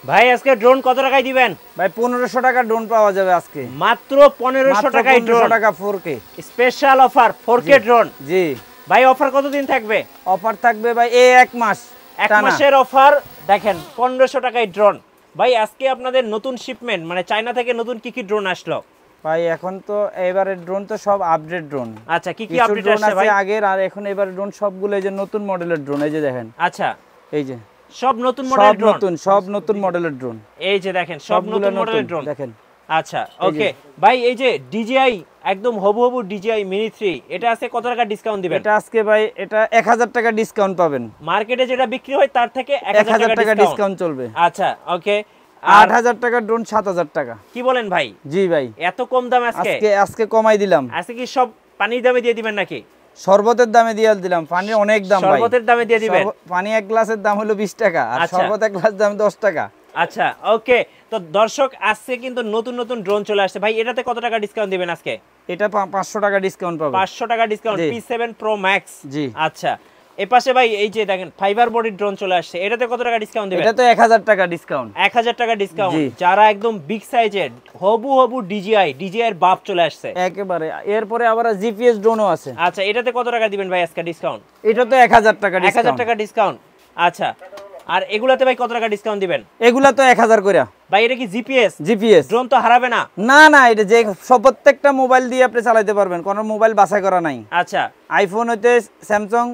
ভাই আজকে ড্রোন কত টাকায় দিবেন? ভাই 1500 টাকা ড্রোন পাওয়া যাবে আজকে। মাত্র 1500 টাকায় ড্রোন। 1500 টাকা 4K special offer 4K drone. জি ভাই অফার কতদিন থাকবে? অফার থাকবে ভাই এই 1 মাস, 1 মাসের অফার। দেখেন 1500 টাকায় ড্রোন। ভাই আজকে আপনাদের নতুন শিপমেন্ট মানে চায়না থেকে নতুন কি কি ড্রোন আসলো? ভাই এখন তো এবারে ড্রোন তো সব আপডেট ড্রোন। আচ্ছা কি কি আপডেট আসছে ভাই? আগের আর এখন এবারে ড্রোন সবগুলো এই যে নতুন মডেলের ড্রোন, এই যে দেখেন। আচ্ছা এই যে সব নতুন মডেলের ড্রোন, সব নতুন মডেলের ড্রোন। এই যে দেখেন সব নতুন মডেলের ড্রোন দেখেন। আচ্ছা ওকে ভাই এই যে DJI একদম হবু DJI Mini 3 এটা আছে কত টাকা ডিসকাউন্ট দিবেন? এটা আজকে ভাই এটা 1000 টাকা ডিসকাউন্ট পাবেন। মার্কেটে যেটা বিক্রি হয় তার থেকে 1000 টাকা ডিসকাউন্ট চলবে। আচ্ছা ওকে 8000 টাকা ড্রোন 7000 টাকা। কি বলেন ভাই? জি ভাই এত কম দাম আজকে কমাই দিলাম। আজকে কি সব পানির দামে দিয়ে দিবেন নাকি? শরবতের দামে দিয়ে দিলাম। পানির অনেক দাম ভাই। শরবতের দামে দিয়ে দিবেন। পানি এক গ্লাসের দাম হলো 20 টাকা আর শরবত এক গ্লাস দাম 10 টাকা। আচ্ছা ওকে তো দর্শক আজকে কিন্তু নতুন নতুন ড্রোন চলে আসছে ভাই। এটাতে কত টাকা ডিসকাউন্ট দিবেন আজকে? এটা 500 টাকা ডিসকাউন্ট পাবে। 500 টাকা ডিসকাউন্ট P7 Pro Max। জি আচ্ছা এপাশে ভাই এই যে দেখেন ফাইবার বডি ড্রোন চলে আসছে, এটাতে কত টাকা ডিসকাউন্ট দিবেন? এটাতে 1000 টাকা ডিসকাউন্ট। 1000 টাকা ডিসকাউন্ট। যারা একদম বিগ সাইজের হবু DJI এর বাপ চলে আসছে একেবারে। এরপরে আবার জিপিএস ড্রোনও আছে। আচ্ছা এটাতে কত টাকা দিবেন ভাই আজকে ডিসকাউন্ট? এটাতে 1000 টাকা ডিসকাউন্ট। 1000 টাকা ডিসকাউন্ট। আচ্ছা আর এগুলাতে ভাই কত টাকা ডিসকাউন্ট দিবেন? এগুলা তো 1000 কইরা। ভাই এটা কি জিপিএস? ড্রোন তো হারাবে না? না এটা যে প্রত্যেকটা মোবাইল দিয়ে আপনি চালাতে পারবেন, কোনো মোবাইল বাছাই করা নাই। আচ্ছা আইফোন হইতে স্যামসাং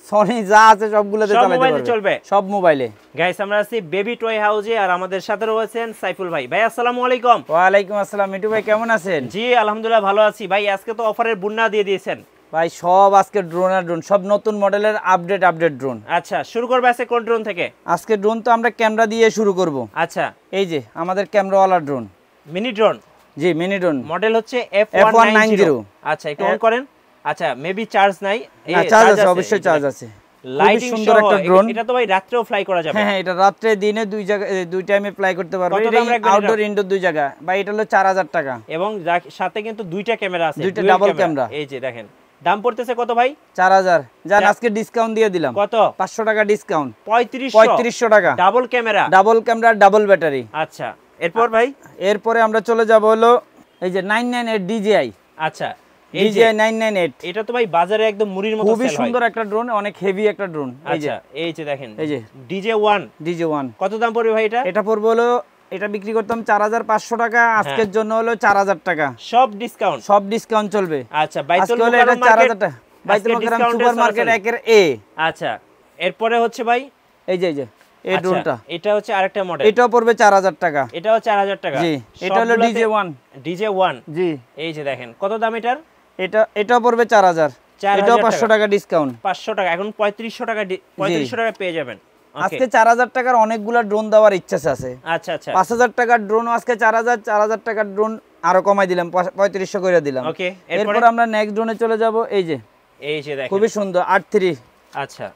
সনি যা আছে সবগুলোতে চালাতে পারবেন, চলবে সব মোবাইলে। গাইস আমরা আছি বেবি টয় হাউসে আর আমাদের সাথে রয়েছেন সাইফুল ভাই। ভাই আসসালামু আলাইকুম। ওয়া আলাইকুম আসসালাম। মিটু ভাই কেমন আছেন? জি আলহামদুলিল্লাহ ভালো আছি ভাই। আজকে তো অফারের বন্যা দিয়ে দিয়েছেন ভাই। সব আজকে ড্রোন আর ড্রোন, সব নতুন মডেলের আপডেট ড্রোন। আচ্ছা শুরু করবে আজকে কোন ড্রোন থেকে? আজকে ড্রোন তো আমরা ক্যামেরা দিয়ে শুরু করব। আচ্ছা এই যে আমাদের ক্যামেরাওয়ালা ড্রোন, মিনি ড্রোন। জি মিনি ড্রোন, মডেল হচ্ছে F190। আচ্ছা একটু অন করেন। আচ্ছা মেবি চার্জ নাই? না চার্জ আছে, অবশ্যই চার্জ আছে। লাইটিং সুন্দর একটা ড্রোন। এটা তো ভাই রাতেও ফ্লাই করা যাবে? হ্যাঁ এটা রাতে দিনে দুই টাইমে ফ্লাই করতে পারবে। এটা আউটডোর ইনডোর দুই জায়গা। ভাই এটা হলো 4000 টাকা এবং সাথে কিন্তু দুইটা ক্যামেরা আছে, দুইটা ডাবল ক্যামেরা। এই যে দেখেন দাম পড়তেছে কত ভাই? 4000। জান আজকে ডিসকাউন্ট দিয়ে দিলাম। কত? 500 টাকা ডিসকাউন্ট। 3500 টাকা। Double camera double battery. আচ্ছা এরপর ভাই? এরপরে আমরা চলে যাব হলো এই যে 998 DJI। আচ্ছা DJI 998। এটা তো ভাই বাজারে একদম মুড়ির মতো সেল হয়। খুবই সুন্দর একটা ড্রোন, অনেক হেভি একটা ড্রোন। আচ্ছা এই যে দেখেন এই যে DJ1 কত দাম পড়বে ভাই এটা? এটা পড়বে হলো, এটা বিক্রি করতাম 4500 টাকা, আজকের জন্য হলো 4000 টাকা। সব ডিসকাউন্ট চলবে। আচ্ছা বাইতুল মুকাররম মার্কেট, 4000 টাকা বাইতুল মুকাররম সুপার মার্কেট একের এ। আচ্ছা এরপরে হচ্ছে ভাই এই যে এই ড্রোনটা, এটা হচ্ছে আরেকটা মডেল। এটাও পড়বে 4000 টাকা। এটাও 4000 টাকা। জি এটা হলো DJ1। জি এই যে দেখেন কত দাম এটার? এটাও পড়বে 4000। এটাও 500 টাকা ডিসকাউন্ট। 500 টাকা এখন 3500 টাকা 3500 টাকা পেয়ে যাবেন। আজকে 4000 টাকার অনেকগুলা ড্রোন দেওয়ার ইচ্ছা আছে। আচ্ছা 5000 টাকার ড্রোন আজকে 4000 টাকার ড্রোন আরো কমাই দিলাম, 3500 করে দিলাম। ওকে এরপর আমরা নেক্সট ড্রোনে চলে যাব। এই যে দেখেন খুবই সুন্দর 83। আচ্ছা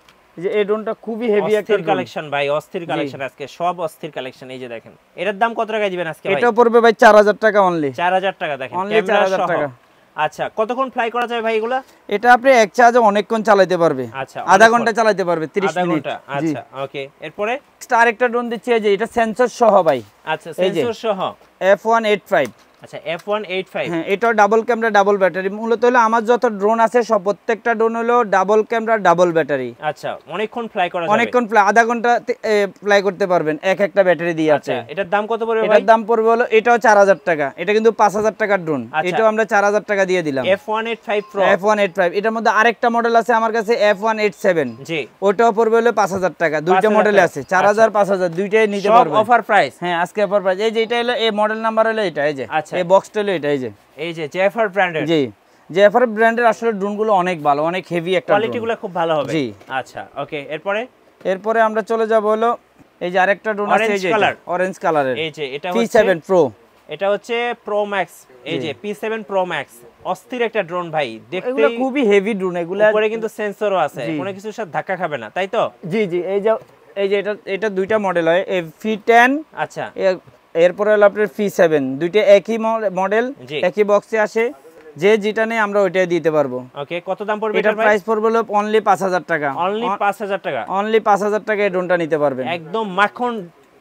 যে এই ড্রোনটা খুবই হেভি একটা কালেকশন ভাই, অস্থির কালেকশন আজকে, সব অস্থির কালেকশন। এই যে দেখেন এটার দাম কত টাকা দিবেন আজকে ভাই? এটা পড়বে ভাই 4000 টাকা অনলি। 4000 টাকা দেখেন অনলি 4000 টাকা। আচ্ছা কতক্ষণ ফ্লাই করা যাবে ভাই এগুলা? এটা আপনি এক চার্জে অনেকক্ষণ চালাতে পারবে। আচ্ছা আধা ঘন্টা চালাতে পারবে, 30 মিনিট। আচ্ছা ওকে এরপরে আরেকটা ড্রোন দিচ্ছি এই যে এটা সেন্সর সহ ভাই। আচ্ছা সেন্সর সহ F185। আচ্ছা F185। হ্যাঁ এটা ডাবল ক্যামেরা ডাবল ব্যাটারি। মূলত হলো আমার যত ড্রোন আছে সব প্রত্যেকটা ড্রোন হলো ডাবল ক্যামেরা ডাবল ব্যাটারি। আচ্ছা অনেকক্ষণ ফ্লাই করা যাবে? অনেকক্ষণ ফ্লাই, আধা ঘন্টা ফ্লাই করতে পারবেন একটা ব্যাটারি দিয়ে আছে। আচ্ছা এটার দাম কত পড়বে ভাই? এটার দাম পড়বে হলো, এটাও 4000 টাকা। এটা কিন্তু 5000 টাকার ড্রোন। এটাও আমরা 4000 টাকা দিয়ে দিলাম। F185 Pro। F185 এটার মধ্যে আরেকটা মডেল আছে আমার কাছে F187। জি ওটাও পড়বে হলো 5000 টাকা। দুইটা মডেল আছে, 4000 5000 দুইটাই নিতে পারবেন। সব অফার প্রাইস। হ্যাঁ আজকে অফার প্রাইস। এই যে এটা হলো এই মডেল নাম্বার হলো এটা। এই যে এই বক্সটা হলো এটা। এই যে জেফার ব্র্যান্ডের। জি জেফার ব্র্যান্ডের আসলে ড্রোনগুলো অনেক ভালো, অনেক হেভি একটা ড্রোন, কোয়ালিটিগুলো খুব ভালো হবে। জি আচ্ছা ওকে এরপরে আমরা চলে যাব হলো এই যে আরেকটা ড্রোন আছে এই যে অরেঞ্জ কালারের। এই যে এটা হচ্ছে P7 Pro। এটা হচ্ছে Pro Max। এই যে P7 Pro Max অস্থির একটা ড্রোন ভাই, দেখতে এগুলো খুবই হেভি ড্রোন। এগুলো উপরে কিন্তু সেন্সরও আছে, কোনো কিছুর সাথে ধাক্কা খাবে না, তাই তো? জি এই যে এটা দুইটা মডেল হয়, P10। আচ্ছা এরপরে হলো আপনার P7। দুইটা একই মডেল, একই বক্সে আসে। যে যেটা নেই আমরা ওইটাই দিতে পারবো। ওকে কত দাম পড়বে এটার প্রাইস পড়বে হলো অনলি 5000 টাকা। অনলি 5000 টাকা। অনলি 5000 টাকা এই ড্রোনটা নিতে পারবেন। একদম মাখন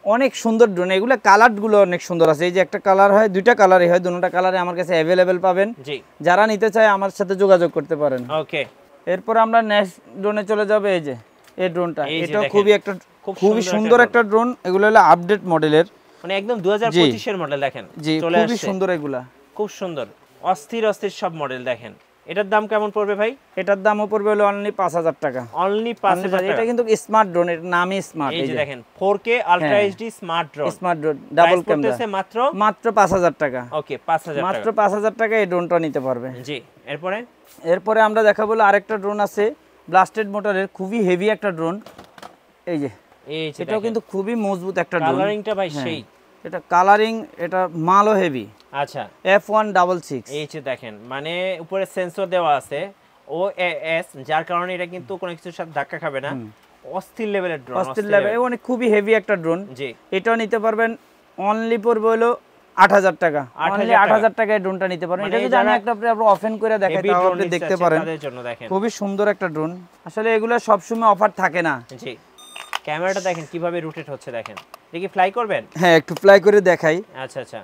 অনেক সুন্দর ড্রোন, এগুলো কালারগুলো অনেক সুন্দর আছে। এই যে একটা কালার হয়, দুইটা কালারই হয়, দুটোটা কালারে আমার কাছে অ্যাভেলেবেল পাবেন। জি, যারা নিতে চায় আমার সাথে যোগাযোগ করতে পারেন। ওকে। এরপর আমরা নেক্সট ড্রোনে চলে যাবে। এই যে এই ড্রোনটা, এই যে এটা দেখেন, খুবই সুন্দর একটা ড্রোন। এগুলো হলো আপডেট মডেলের, মানে একদম 2025 এর মডেল দেখেন, জি চলে খুবই আসছে। সুন্দর এগুলা, খুব সুন্দর, অস্থির অস্থির সব মডেল দেখেন। এটার দাম কেমন পড়বে ভাই? এটার দামও পড়বে হলো অনলি 5000 টাকা। অনলি 5000 টাকা। এটা কিন্তু স্মার্ট ড্রোন, এর নামই স্মার্ট। এই যে দেখেন 4K ultra HD smart drone, smart drone double camera, মাত্র 5000 টাকা। ওকে, 5000 টাকা, মাত্র 5000 টাকা এই ড্রোনটা নিতে পারবে। জি। এরপরে আমরা দেখাবো আরেকটা ড্রোন আছে ব্লাস্টেড মোটরের, খুবই হেভি একটা ড্রোন। এই যে এটাও কিন্তু খুবই মজবুত একটা ড্রোন। কালারিংটা ভাই সেই, এটা কালারিং, এটা মালও হেভি। আচ্ছা, F166। এই যে দেখেন, মানে উপরে সেন্সর দেওয়া আছে OAS, যার কারণে এটা কিন্তু কোনো কিছুর সাথে ধাক্কা খাবে না। অস্থির লেভেলের ড্রোন, অস্থির লেভেল, অনেক খুবই হেভি একটা ড্রোন। জি, এটাও নিতে পারবেন। অনলি পড়বে হলো 8000 টাকা। অনলি 8000 টাকায় ড্রোনটা নিতে পারেন। এটা যদি আমি একটা আপনি ওপেন করে দেখাই তাহলে আপনি দেখতে পারেন, তাদের জন্য দেখেন খুবই সুন্দর একটা ড্রোন। আসলে এগুলো সব সময় অফার থাকে না। জি, ক্যামেরাটা দেখেন কিভাবে রোটেট হচ্ছে, দেখেন। দেখি ফ্লাই করবেন? হ্যাঁ, একটু ফ্লাই করে দেখাই। আচ্ছা আচ্ছা,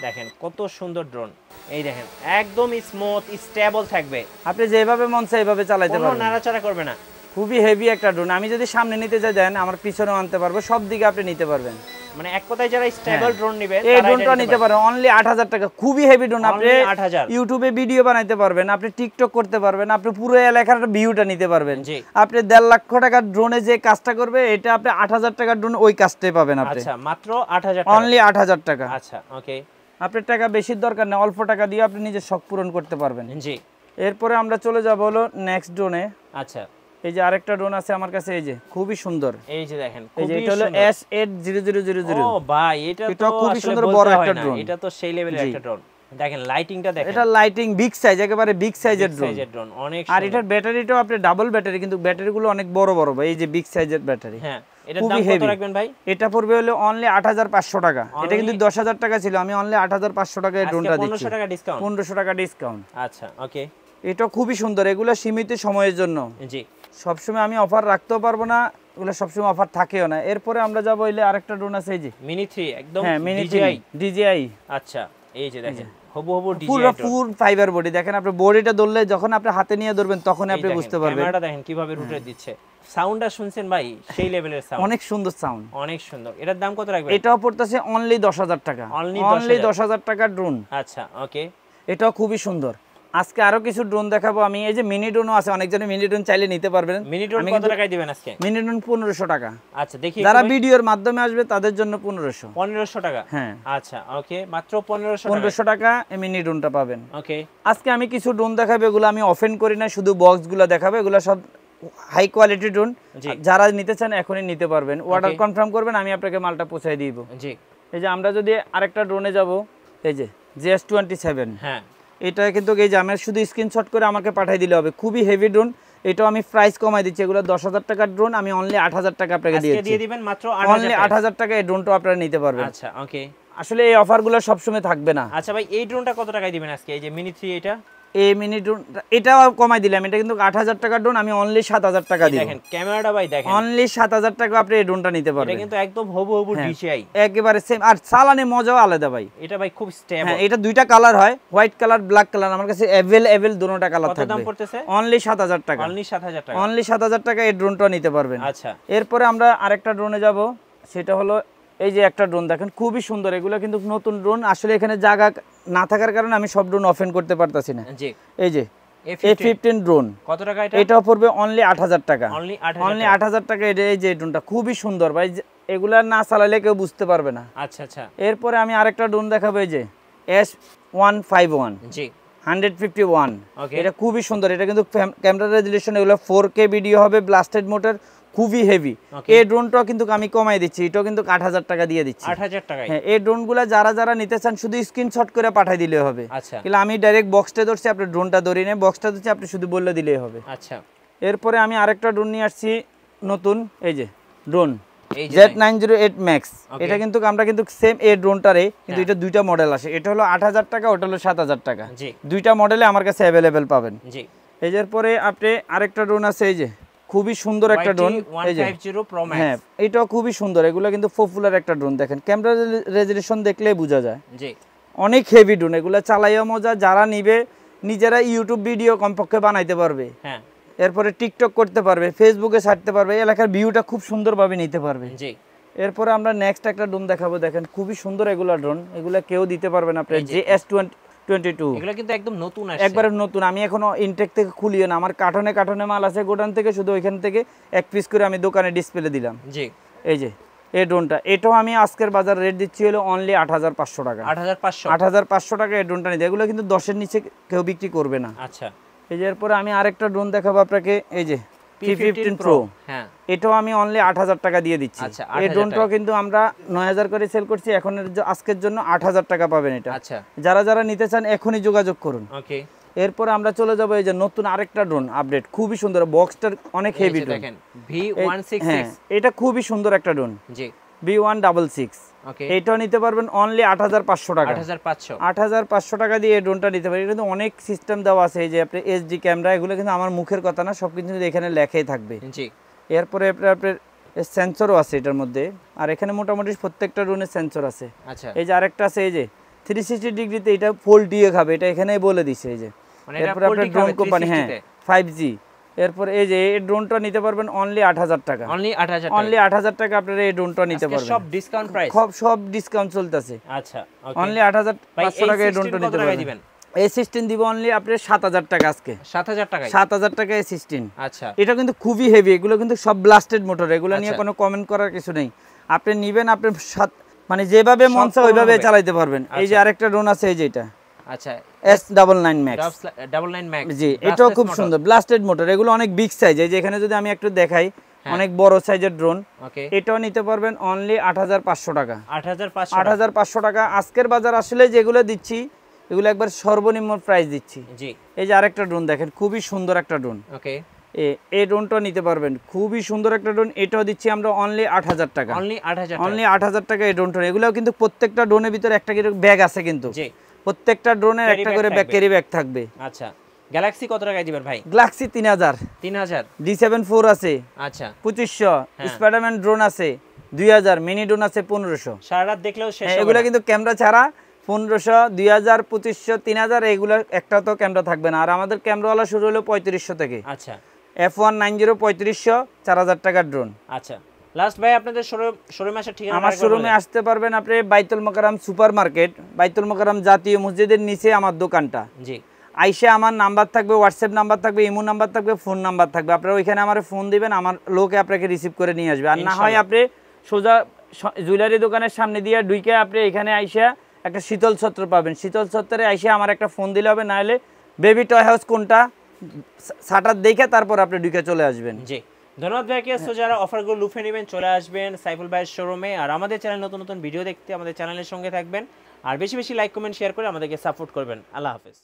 দেখেন কত সুন্দর ড্রোন। এই দেখেন একদম স্মুথ স্টেবল থাকবে, আপনি যেভাবে মন চায় এইভাবে চালাতে পারবেন, কোনো নাড়াচাড়া করবে না। খুবই হেভি একটা ড্রোন। আমি যদি সামনে নিতে যাই দেন, আমার পিছনেও আনতে পারবো, সব দিকে আপনি নিতে পারবেন। মানে এক কথায় যারা স্টেবল ড্রোন নেবে এই ড্রোনটা নিতে পারেন অনলি 8000 টাকা। খুবই হেভি ড্রোন, আপনি 8000 ইউটিউবে ভিডিও বানাইতে পারবেন, আপনি টিকটক করতে পারবেন, আপনি পুরো এলাকার ভিউটা নিতে পারবেন। জি, আপনি 1.5 লাখ টাকার ড্রোনে যে কাজটা করবে, এটা আপনি 8000 টাকার ড্রোন ওই কাজটাই পাবেন আপনি। আচ্ছা, মাত্র 8000 টাকা, অনলি 8000 টাকা। আচ্ছা, ওকে। আপনার টাকা বেশির দরকার নেই, অল্প টাকা দিয়ে আপনি নিজের শখ পূরণ করতে পারবেন। জি। এরপরে আমরা চলে যাব হলো নেক্সট ড্রোনে। আচ্ছা, এই যে আরেকটা ড্রোন আছে আমার কাছে, এই যে খুবই সুন্দর। এই যে দেখেন, এই যে খুবই এটা হলো সুন্দর। S80000। ও ভাই, এটা তো খুবই আসলে সুন্দর, বলতে বড় হয় একটা না, ড্রোন। এটা তো সেই লেভেলের একটা ড্রোন। দেখেন লাইটিংটা দেখেন, এটা লাইটিং বিগ সাইজ, একেবারে বিগ সাইজের ড্রোন, অনেক আর সুন্দর। এটার ব্যাটারিটাও আপনি ডাবল ব্যাটারি, কিন্তু ব্যাটারিগুলো অনেক বড় বড় ভাই। এই যে বিগ সাইজের ব্যাটারি। হ্যাঁ, এটার দাম কত রাখবেন ভাই? এটা পড়বে হলো অনলি 8500 টাকা। এটা কিন্তু 10000 টাকা ছিল, আমি অনলি 8500 টাকায় ড্রোনটা দিচ্ছি। 1500 টাকা ডিসকাউন্ট। 1500 টাকা ডিসকাউন্ট। আচ্ছা, ওকে। এটা খুবই সুন্দর, এগুলো সীমিত সময়ের জন্য। জি, সবসময় আমি অফার রাখতেও পারবো না, এগুলো সবসময় অফার থাকেও না। এরপরে আমরা যাবো হইলে আরেকটা ড্রোন আছে, এই যে মিনি 3 একদম হ্যাঁ মিনি DJI। আচ্ছা, এই যে দেখেন হবু পুরো DJI ফুল ফাইবার বডি। দেখেন আপনি বডিটা ধরলে, যখন আপনি হাতে নিয়ে ধরবেন তখন আপনি বুঝতে পারবেন। ক্যামেরাটা দেখেন কিভাবে রোটেট দিচ্ছে, সাউন্ডটা শুনছেন ভাই, সেই লেভেলের সাউন্ড, অনেক সুন্দর সাউন্ড, অনেক সুন্দর। এটার দাম কত রাখবেন? এটাও পড়তেছে অনলি 10000 টাকা। অনলি 10000 টাকা ড্রোন। আচ্ছা, ওকে। এটাও খুবই সুন্দর। আজকে আরো কিছু ড্রোন দেখাবো আমি। এই যে মিনি ড্রোনও আছে, অনেকজনে মিনি ড্রোন চাইলে নিতে পারবেন। মিনি ড্রোন কত টাকায় দিবেন আজকে? মিনি ড্রোন 1500 টাকা। আচ্ছা, দেখি যারা ভিডিওর মাধ্যমে আসবে তাদের জন্য 1500 টাকা। হ্যাঁ, আচ্ছা, ওকে, মাত্র 1500 টাকা এই মিনি ড্রোনটা পাবেন। ওকে। আজকে আমি কিছু ড্রোন দেখাবো, এগুলো আমি ওপেন করি না, শুধু বক্সগুলো দেখাবো। এগুলো সব হাই কোয়ালিটি ড্রোন, যারা নিতে চান এখনই নিতে পারবেন। অর্ডার কনফার্ম করবেন, আমি আপনাকে মালটা পৌঁছায় দিব। জি। এই যে আমরা যদি আরেকটা ড্রোনে যাব, এই যে GS27। হ্যাঁ, এটা কিন্তু এই যে আমার শুধু স্ক্রিনশট করে আমাকে পাঠিয়ে দিলে হবে। খুবই হেভি ড্রোন। এটাও আমি প্রাইস কমাই দিচ্ছি, এগুলো 10000 টাকার ড্রোন, আমি অনলি 8000 টাকা আপনাকে দিয়ে দিবেন, মাত্র অনলি 8000 টাকা এই ড্রোনটা আপনারা নিতে পারবেন। আচ্ছা, ওকে। আসলে এই অফারগুলো সবসময় থাকবে না। আচ্ছা ভাই, এই ড্রোনটা কত টাকায় দিবেন আজকে? এই যে মিনি 3, এটা এই মিনি ড্রোন এটাও কমাই দিলাম, এটা কিন্তু 8000 টাকার ড্রোন, আমি অনলি 7000 টাকা দিই। দেখেন ক্যামেরাটা ভাই, দেখেন অনলি 7000 টাকা আপনি এই ড্রোনটা নিতে পারবেন। এটা কিন্তু একদম হবু DJI, একেবারে সেম। আর চালানে মজাও আলাদা ভাই। এটা ভাই খুব স্টেবল। হ্যাঁ, এটা দুইটা কালার হয়, হোয়াইট কালার, ব্ল্যাক কালার। আমার কাছে अवेलेबल দুটোটা কালার থাকবে। কত দাম পড়তেছে? অনলি 7000 টাকা। অনলি 7000 টাকা। অনলি 7000 টাকা এই ড্রোনটা নিতে পারবেন। আচ্ছা, এরপরে আমরা আরেকটা ড্রোনে যাব, সেটা হলো এই যে একটা ড্রোন দেখেন, খুবই সুন্দর। এগুলো কিন্তু নতুন ড্রোন, আসলে এখানে জায়গা না থাকার কারণে আমি সব ড্রোন ওপেন করতে পারতাছি না। জি। এই যে A15 ড্রোন, কত টাকা এটা? এটাও পড়বে অনলি 8000 টাকা। অনলি অনলি 8000 টাকা। এই যে ড্রোনটা খুবই সুন্দর ভাই, এগুলা না চালালে কেউ বুঝতে পারবে না। আচ্ছা আচ্ছা। এরপরে আমি আরেকটা ড্রোন দেখাবো, এই যে S151। জি, 151। ওকে। এটা খুবই সুন্দর। এটা কিন্তু ক্যামেরা রেজুলেশন এগুলো 4K ভিডিও হবে, ব্লাস্টেড মোটর, খুবই হেভি। এই ড্রোনটাও কিন্তু আমি কমাই দিচ্ছি, এটাও কিন্তু 8000 টাকা দিয়ে দিচ্ছি। 8000 টাকায়। হ্যাঁ, এই ড্রোনগুলো যারা নিতে চান শুধু স্ক্রিনশট করে পাঠিয়ে দিলে হবে। আচ্ছা, কিন্তু আমি ডাইরেক্ট বক্সটা ধরছি, আপনি ড্রোনটা ধরি না, বক্সটা ধরছি, আপনি শুধু বললে দিলেই হবে। আচ্ছা। এরপরে আমি আরেকটা ড্রোন নিয়ে আসছি নতুন, এই যে ড্রোন এই যে Z908 Max। এটা কিন্তু আমরা কিন্তু সেম এই ড্রোনটারে, কিন্তু এটা দুইটা মডেল আসে, এটা হলো 8000 টাকা, ওটা হলো 7000 টাকা। জি। দুইটা মডেলে আমার কাছে অ্যাভেলেবেল পাবেন। জি। এর পরে আপনি আরেকটা ড্রোন আছে, এই যে খুবই সুন্দর একটা ড্রোন, এই যে 150 Pro Max। হ্যাঁ এটাও খুবই সুন্দর, এগুলো কিন্তু পপুলার একটা ড্রোন। দেখেন ক্যামেরা রেজোলিউশন দেখলেই বোঝা যায়, জি অনেক হেভি ড্রোন। এগুলো চালাইও মজা, যারা নিবে নিজেরা ইউটিউব ভিডিও কমপক্ষে বানাইতে পারবে, হ্যাঁ এরপরে টিকটক করতে পারবে, ফেসবুকে ছাড়তে পারবে, এলাকার ভিউটা খুব সুন্দরভাবে নিতে পারবে। জি এরপরে আমরা নেক্সট একটা ড্রোন দেখাবো, দেখেন খুবই সুন্দর এগুলা ড্রোন, এগুলা কেউ দিতে পারবে না আপনার। JS22 এগুলো কিন্তু একদম নতুন আসছে, একবারে নতুন, আমি এখনো ইনটেক থেকে খুলিও না, আমার কার্টনে কার্টনে মাল আছে গোডাউন থেকে, শুধু ওইখান থেকে এক পিস করে আমি দোকানে ডিসপ্লে দিলাম। জি এই যে এই ড্রোনটা, এটাও আমি আজকের বাজার রেট দিচ্ছি হলো অনলি 8500 টাকা। 8500 টাকা এই ড্রোনটা নিতে, এগুলো কিন্তু 10-এর নিচে কেউ বিক্রি করবে না। আচ্ছা এই যে এরপরে আমি আরেকটা ড্রোন দেখাবো আপনাকে, এই যে P15 Pro, হ্যাঁ এটাও আমি অনলি 8000 টাকা দিয়ে দিচ্ছি। আচ্ছা, এই 8000 ড্রোনটাও কিন্তু আমরা 9000 করে সেল করছি, এখন আজকের জন্য 8000 টাকা পাবেন এটা। আচ্ছা যারা যারা নিতে চান এখনই যোগাযোগ করুন। ওকে, এরপর আমরা চলে যাবো এই যে নতুন আরেকটা ড্রোন আপডেট, খুবই সুন্দর, বক্সটার অনেক হেভি ড্রোন। দেখেন V166, এটা খুবই সুন্দর একটা ড্রোন, জি V166, ওকে এইটাও নিতে পারবেন অনলি 8500 টাকা। 8500 টাকা দিয়ে এই ড্রোনটা নিতে পারেন। কিন্তু অনেক সিস্টেম দেওয়া আছে, এই যে আপনি SD ক্যামেরা, এগুলো কিন্তু আমার মুখের কথা না, সব কিন্তু এখানে লেখাই থাকবে। জি এরপরে আপনার সেন্সরও আছে এটার মধ্যে, আর এখানে মোটামুটি প্রত্যেকটা ড্রোনের সেন্সর আছে। আচ্ছা, এই যে আরেকটা আছে, এই যে 360 ডিগ্রিতে এটা ফোল্ড দিয়ে খাবে, এটা এখানেই বলে দিছে। এই যে এরপরে আপনার ড্রোন কোম্পানি, হ্যাঁ 5G। এরপর এই যে এই ড্রোনটা নিতে পারবেন অনলি 8000 টাকা, অনলি 8000 টাকা আপনারা এই ড্রোনটা নিতে পারবেন, সব ডিসকাউন্ট প্রাইস, সব ডিসকাউন্ট চলতেছে। আচ্ছা ওকে, অনলি 8500 টাকা এই ড্রোনটা নিতে পারবেন। A16 দিব অনলি আপনি 7000 টাকা, আজকে 7000 টাকা, 7000 টাকা A16। আচ্ছা এটা কিন্তু খুবই হেভি, এগুলো কিন্তু সব ব্লাস্টেড মোটর, এগুলো নিয়ে আচ্ছা। কোনো কমেন্ট করার কিছু নেই। আপনি নিবেন, আপনি মানে যেভাবে মন চায় ওইভাবে চালাতে পারবেন। এই যে আরেকটা ড্রোন আছে, এই যে এটা আচ্ছা S99 Max, S99 Max, জি এটাও খুব সুন্দর ব্লাস্টেড মোটর, এগুলো অনেক বিগ সাইজ। এই যে এখানে যদি আমি একটু দেখাই, অনেক বড় সাইজের ড্রোন, ওকে এটাও নিতে পারবেন অনলি 8500 টাকা। 8500 টাকা আজকের বাজার আসলে যেগুলো দিচ্ছি, এগুলো একবার সর্বনিম্ন প্রাইস দিচ্ছি। জি এই যে আরেকটা ড্রোন দেখেন, খুবই সুন্দর একটা ড্রোন, ওকে এই ড্রোনটা নিতে পারবেন, খুবই সুন্দর একটা ড্রোন, এটাও দিচ্ছি আমরা অনলি 8000 টাকা, অনলি 8000 টাকা এই ড্রোনটা। এগুলোও কিন্তু প্রত্যেকটা ড্রোনের ভিতরে একটা করে ব্যাগ আছে, কিন্তু জি প্রত্যেকটা ড্রোনের একটা করে ক্যারি ব্যাগ থাকবে। আচ্ছা, গ্যালাক্সি কত টাকায় দিবেন ভাই? গ্যালাক্সি 3000, D7 4 আছে, আচ্ছা 2500, স্পাইডারম্যান ড্রোন আছে 2000, মিনি ড্রোন আছে 1500। সারা রাত দেখলেও শেষ হবে না। এগুলো কিন্তু ক্যামেরা ছাড়া 1500, 2000, 2500, 3000, এগুলো একটা তো ক্যামেরা থাকবে না। আর আমাদের ক্যামেরাওয়ালা শুরু হলো 3500 থেকে। আচ্ছা, F190 3500, 4000 টাকার ড্রোন। আচ্ছা লাস্ট ভাই আপনাদের শোরুমে আসার ঠিকানা? আমার শোরুমে আসতে পারবেন আপনি বাইতুল মোকাররম সুপার মার্কেট, বাইতুল মোকাররম জাতীয় মসজিদের নিচে আমার দোকানটা। জি, আইসা আমার নাম্বার থাকবে, হোয়াটসঅ্যাপ নাম্বার থাকবে, ইমো নাম্বার থাকবে, ফোন নাম্বার থাকবে, আপনারা ওইখানে আমার ফোন দিবেন, আমার লোকে আপনাকে রিসিভ করে নিয়ে আসবে। আর না হয় আপনি সোজা জুয়েলারি দোকানের সামনে দিয়ে ঢুকে আপনি এখানে আইসা একটা শীতল ছত্র পাবেন, শীতল ছত্রে আইসা আমার একটা ফোন দিলে হবে, না হলে বেবি টয় হাউস কোনটা শাটার দেখে তারপর আপনি ঢুকে চলে আসবেন। জি ধন্যবাদ ভাইকে। সো যারা অফারগুলো লুফে নেবেন চলে আসবেন সাইফুল ভাইয়ের শোরুমে। আর আমাদের চ্যানেল নতুন নতুন ভিডিও দেখতে আমাদের চ্যানেলের সঙ্গে থাকবেন, আর বেশি বেশি লাইক কমেন্ট শেয়ার করে আমাদেরকে সাপোর্ট করবেন। আল্লাহ হাফেজ।